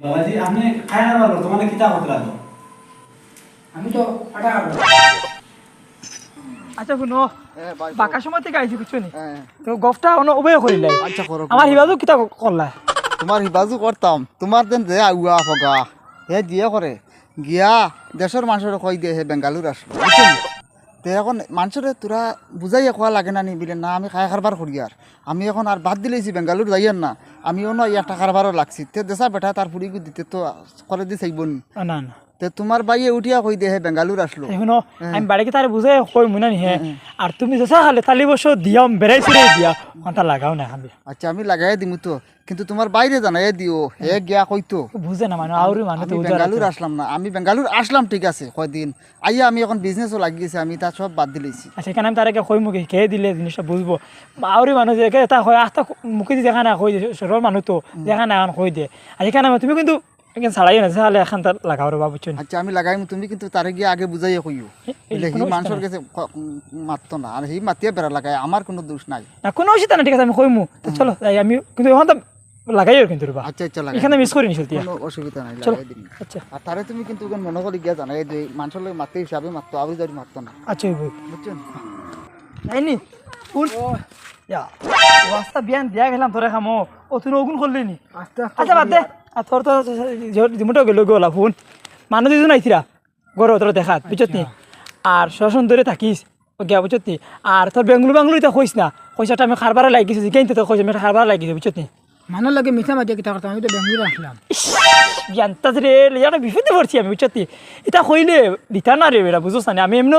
বাবাজি আপনি খায় না পারো তোমার কিতা করতে লাগো আমি তো আটা খাবো। আচ্ছা শুনো বাঁকা সময় থেকে আইছি বুঝছো নি হ্যাঁ। তো গফটা উভয় করিলাই আচ্ছা করো আমার হিবাজু কিতা করলা তোমার হিবাজু করতাম তোমার দেন যে আগুয়া ফগা হে দিয়ে করে গিয়া দেশের মানুষের কই দিয়ে হে বেঙ্গালুর আসলো বুঝছেন তে এখন মানুষের তোরা বুঝাইয়া খোয়া লাগে না নি বিলে না আমি খাই খারবার করি আর আমি এখন আর বাদ দিলেছি বেঙ্গালুর যাইয়েন না আমিও না একটা খারবারও লাগছি তে দেশা বেটা তার ফুড়িগু দিতে তো করে দি চাইব নি না না তে তোমার বাইয়ে উঠিয়া কই দিয়ে হে বেঙ্গালুর আসলো শুনো আমি বাড়িকে তারে বুঝে কই মুনা নি হ্যাঁ আর তুমি যেসা খালে তালি বসো দিয়াম বেড়াইছি রে দিয়া ওটা লাগাও না খাবি আচ্ছা আমি লাগাই দিমু তো কিন্তু তোমার বাইরে জানাই দিও হে গিয়া কইতো বুঝে না মানে আউরি মানে তো আমি বেঙ্গালুর আসলাম না আমি বেঙ্গালুর আসলাম ঠিক আছে কয়দিন আইয়া আমি এখন বিজনেসও লাগিয়েছি আমি তা সব বাদ দিলেছি আচ্ছা এখানে আমি তারে কই মুখে খেয়ে দিলে জিনিসটা বুঝবো আউরি মানুষ যে এটা হয় আস্তা মুখে দেখা না কই সরল মানুষ তো দেখা না এখন কই দে আর এখানে তুমি কিন্তু এখানে ছাড়াই না তাহলে এখন তার লাগাও রে বাবু চুন আচ্ছা আমি লাগাইমু তুমি কিন্তু তারে গিয়ে আগে বুঝাইয়া কইও বলে হি মানুষের কাছে মারতো না আর হি মাতিয়া বেড়া লাগায় আমার কোনো দোষ নাই না কোনো অসুবিধা না ঠিক আছে আমি কইমু তো চলো যাই আমি কিন্তু এখন তো লাগাই আর কিন্তু রে আচ্ছা আচ্ছা লাগাই এখানে মিস করি নিছিল কোনো অসুবিধা নাই চলো লাগাই দিন আচ্ছা আর তারে তুমি কিন্তু ওখানে মনে করি গিয়া জানাই দিই মানুষের লোক মারতে হিসাবে মারতো আবু জারি মারতো না আচ্ছা বই বুঝছেন যাইনি ফুল ইয়া রাস্তা বিয়ান দিয়া গেলাম তোরে খামো ও তুই ওগুন করলি নি আচ্ছা বাদ দে আর তোর তো জিমুটো গেল গোলা ফোন মানুষ দুজন আইছিরা গরো তোর দেখাত বুঝছত নি আর শোষণ ধরে থাকিস ও গিয়া বুঝছত নি আর তোর বেঙ্গুলো এটা কইস না পয়সাটা আমি খারবার লাগিয়েছি কিন্তু তোর কইস আমি খারবার লাগিয়েছি বুঝছত নি মানুষ লাগে মিঠা মাঝে কিতা করতাম আমি তো বেঙ্গুলো আসলাম। জানতাস রে ইয়াটা বিপদে পড়ছি আমি বুঝছত নি এটা কইলে দিতা না রে বেটা বুঝছ না আমি এমন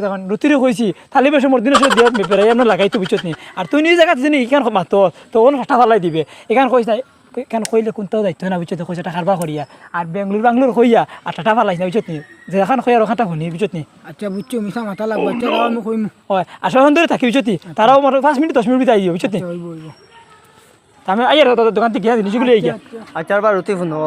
তখন রুতিরে কইছি থালি বেশি মোর দিনের সাথে দিয়ে বেড়াই এমন লাগাইতো বুঝছত নি আর তুই নিজ জায়গা জানি এখান মাতো তো ওন ফাটা ফালাই দিবে এখান কইস না এখান কইলে কোনটাও দায়িত্ব না বুঝছত কইসাটা খারবা করিয়া আর বেঙ্গুলোর কইয়া আর টাটা ফালাইস না বুঝছত নি যে এখন কই আর ওখানটা শুনি বুঝছত নি আচ্ছা বুঝছো মিঠা মাথা লাগবে আচ্ছা আমি কইমু হয় আর শোষণ ধরে থাকি বুঝছত নি তারাও আমার 5 মিনিট 10 মিনিট বিতাই দিও বুঝছত নি হইব হইব আমি আইয়ার তোর দোকান থেকে গিয়া জিনিসগুলো এই গিয়া আচ্ছা বার রুতি শুনো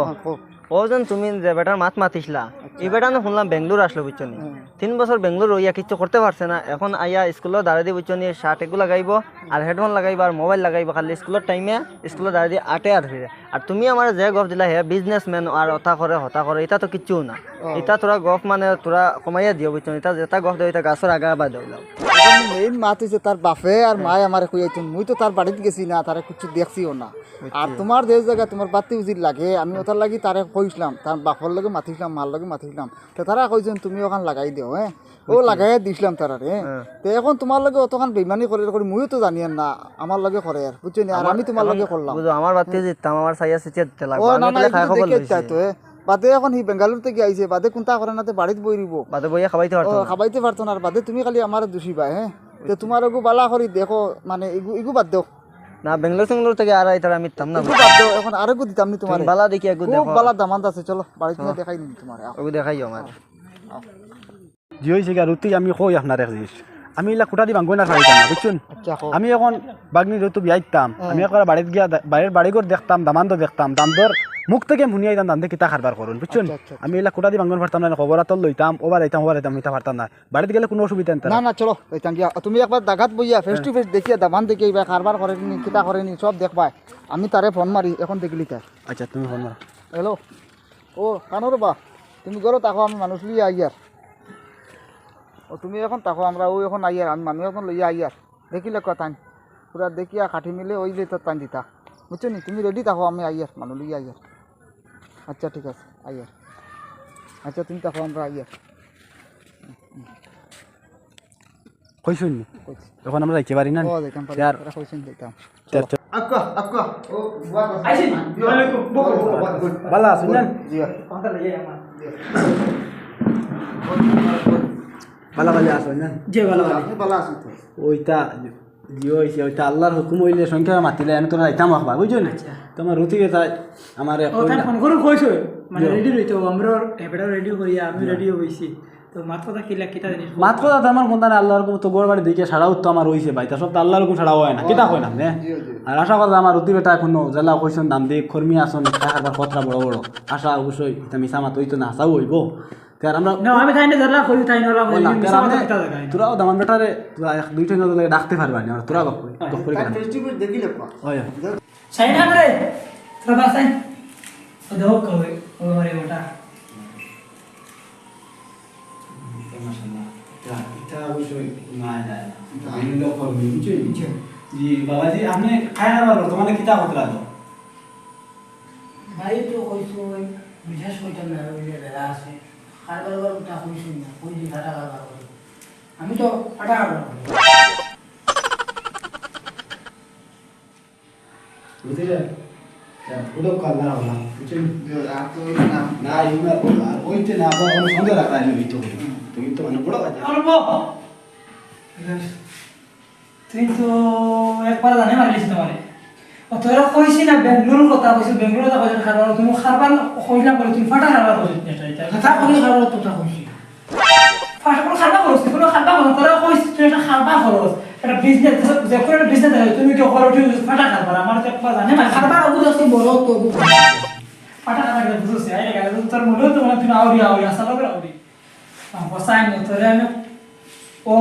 ও যেন তুমি যে বেটার মাত মাতিছিলা এই বেটা না শুনলাম বেঙ্গলোর আসলো বুঝছো নি 3 বছর বেঙ্গলোর রইয়া কিছু করতে পারছে না এখন আইয়া স্কুলে দাঁড়িয়ে দিয়ে বুঝছো নি শার্ট এগুলো লাগাইব আর হেডফোন লাগাইব আর মোবাইল লাগাইব খালি স্কুলের টাইমে স্কুলে দাঁড়িয়ে দিয়ে আটে আর ফিরে আর তুমি আমার যে গপ দিলা হে বিজনেসম্যান আর হতা করে এটা তো কিচ্ছু না এটা তোরা গপ মানে তোরা কমাইয়া দিও বুঝছো এটা যেটা গপ দেও এটা গাছের আগা বা দেওলাও মেইন মাত হইছে তার বাপে আর মায় আমারে কইয়াইতেন মুই তো তার বাড়িতে গেছি না তারে কিছু দেখছিও না আর তোমার যে জায়গা তোমার বাতি উজির লাগে আমি ওটার লাগি তারে কইছিলাম তার বাপর লগে মাতিছিলাম মার লগে মাতিছিলাম তো তারা কইছেন তুমি ওখান লাগাই দিও হ্যাঁ ও লাগাই দিছিলাম তারা রে তো এখন তোমার লগে অতখান বেইমানি করে মুইও তো জানিয়েন না আমার লগে করে আর বুঝছো না আর আমি তোমার লগে করলাম বুঝো আমার বাতি জিততাম আমার সাইয়া সিচিয়ে দিতে লাগবে ও না আমি না তাহলে খাই খবর দেখে লইছি তো বাদে এখন হি বেঙ্গালুর থেকে আইছে বাদে কোনটা করে না বাড়িতে বইরিব বাদে বইয়া খাবাইতে পারতো না খাবাইতে পারতো না আর বাদে তুমি খালি আমার দোষী পাই হ্যাঁ তো তোমার ওগু বালা করি দেখো মানে ইগু বাদ দাও না বেঙ্গলোর থেকে আর আইতার আমি দিতাম না ইগু বাদ দাও এখন আরেকু দিতাম নি তোমার তুমি বালা দেখি একটু খুব দেখো বালা দামান আছে চলো বাড়িতে নিয়ে দেখাই দিন তোমার ওকে দেখাইও আমার জি হয়েছে গা রুটি আমি কই আপনার এক জিনিস আমি এলা কুটা দি ভাঙবই না খাইতাম না বুঝছেন আমি এখন বাগনি যেহেতু বিয়াইতাম আমি একবার বাড়িতে গিয়া বাইরের বাড়িঘর দেখতাম দামান তো দেখতাম দাম দর মুখ থেকে মুনি আইতাম দাম দিয়ে কিতা খারবার করুন বুঝছেন আমি এলা কুটা দি ভাঙবন পারতাম না খবর আতল লইতাম ওবার আইতাম নিতে পারতাম না বাড়িতে গেলে কোনো অসুবিধা না না চলো ওইতাম গিয়া তুমি একবার দাগাত বইয়া ফেস টু ফেস দেখিয়া দামান দেখি বা কারবার করে নি কিতা করে নি সব দেখবা আমি তারে ফোন মারি এখন দেখলি তাই আচ্ছা তুমি ফোন মারো হ্যালো ও কানোর বা তুমি করো তাকো আমি মানুষ লিয়ে আইয়ার ও তুমি এখন তাকো আমরা ওই এখন আইয়ার আমি মানুষ এখন লইয়া আইয়ার দেখিলে কথা পুরা দেখিয়া কাঠি মিলে ওই যে তোর টান দিতা বুঝছো নি তুমি রেডি থাকো আমি আইয়ার মানুষ লিয়ে আইয়ার আচ্ছা ঠিক আছে আইয়ার আচ্ছা তুমি তাকো আমরা আইয়ার কইছুন নি এখন আমরা যাইতে পারি না ও দেখতাম পারি আর ওরা কইছেন দেখতাম চার আক্কা আক্কা ও বুয়া আইছি ওয়ালাইকুম বালা শুনেন জি কথা লইয়া আমার বালা বালা আসুন না যে ভালো আপনি ভালো আছেন তো ওইটা জিও হয়েছে ওইটা আল্লাহর হুকুম হইলে সংখ্যা মাতিলে আমি তোরা যাইতাম আখবা বুঝছো না তোমার রুটি গেতা আমার ও তাই ফোন করে কইছো মানে রেডি রইতো আমরা এবারে রেডি হইয়া আমি রেডি হইছি তো মাত কথা কিলা কিতা জিনিস মাত কথা তো আমার কোনটা আল্লাহর হুকুম তো গোর বাড়ি দিকে ছাড়াও তো আমার হইছে ভাই তা সব তো আল্লাহর হুকুম ছাড়াও হয় না কিতা কই না নে আর আশা কথা আমার রুটি বেটা এখনো জেলা কইছন দাম দি কর্মী আসন খাবার কথা বড় বড় আশা অবশ্যই এটা মিছা মাত হইতো না আশাও হইব তার আমরা না আমি তাই না জানলা কই তাই না মিছা কথা কিতা দেখাই তোরাও দামান বেটারে তোরা এক দুই টাইম লাগে ডাকতে পারবা না তোরা গপ করে ফেস্টিভ্যাল দেখিলে পা হয় সাইড আন রে সদা সাইড দেখো কবে ওরে ওটা মাশাআল্লাহ এটা অবশ্যই না যায় না আমি লোক করবি বুঝছেন জি বাবাজি আপনি খায় না বর্তমানে কিতা করতে লাগো ভাই তো কইছো বিশেষ কইতাম না ওই যে বেলা আছে কারবার ওটা কইছো না কই দি ফাটা কারবার করি আমি তো ফাটা কারবার করি বুঝলে ওটা কাল্লা হলা বুঝছেন আর তো না না ইউনা ওইতে না আবার কোনো সন্দেহ রাখা নাই ভিতর তুমি তো মানে বড় কথা অল্প তুই তো একবার জানে মারিস তোমারে ও তোরা কইছি না বেঙ্গলুরুর কথা কইছি বেঙ্গলুরুর কথা কইছি খাবার তুমি খাবার কইলাম বলে তুমি ফাটা খাবার কইছিস এটা কথা কই কারবার তো তা কইছি ফাটা কোনো খাবার করছিস কোনো খাবার করছিস তোরা কইছিস তুই একটা খাবার করছিস এটা বিজনেস যে করে বিজনেস তুমি কি করো তুই ফাটা খাবার আমার তো একবার জানে না কারবার ওগু দস্তি বড় তো ওগু ফাটা খাবার বুঝছিস আই গেল তোর মনে তো মানে তুই আউরি আসা লাগবে আউরি বসাই নে তোরে আমি ও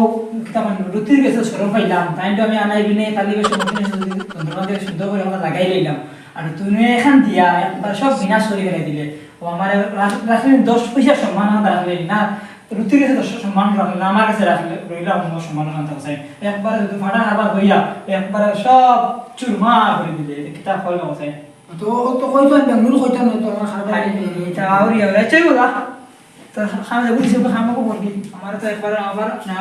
কেমন রুতির গেছে সরম পাইলাম তাই তো আমি আনাই বিনে তালি বেশি মতিনে তোমাদের শুদ্ধ করে আমরা লাগাই লইলাম আর তুমি এখান দিয়া একবার সব বিনাশ করে ফেলে দিলে ও আমার রাখলেন 10 পয়সা সম্মান রাখলেন না রুতির গেছে 10 সম্মান রাখলেন আমার কাছে রাখলে রইলাম আমার সম্মান রাখতে চাই একবার যদি ফাটা খাবার হইয়া একবার সব চুরমা করে দিলে কিতাব হল না চাই তো তো কইতো বেঙ্গলুরু কইতাম না তো আমার কারবার এটা আউরি আউরি চাই বলা তো খাওয়া বুঝছি খামাকো করবি আমার তো একবার আবার না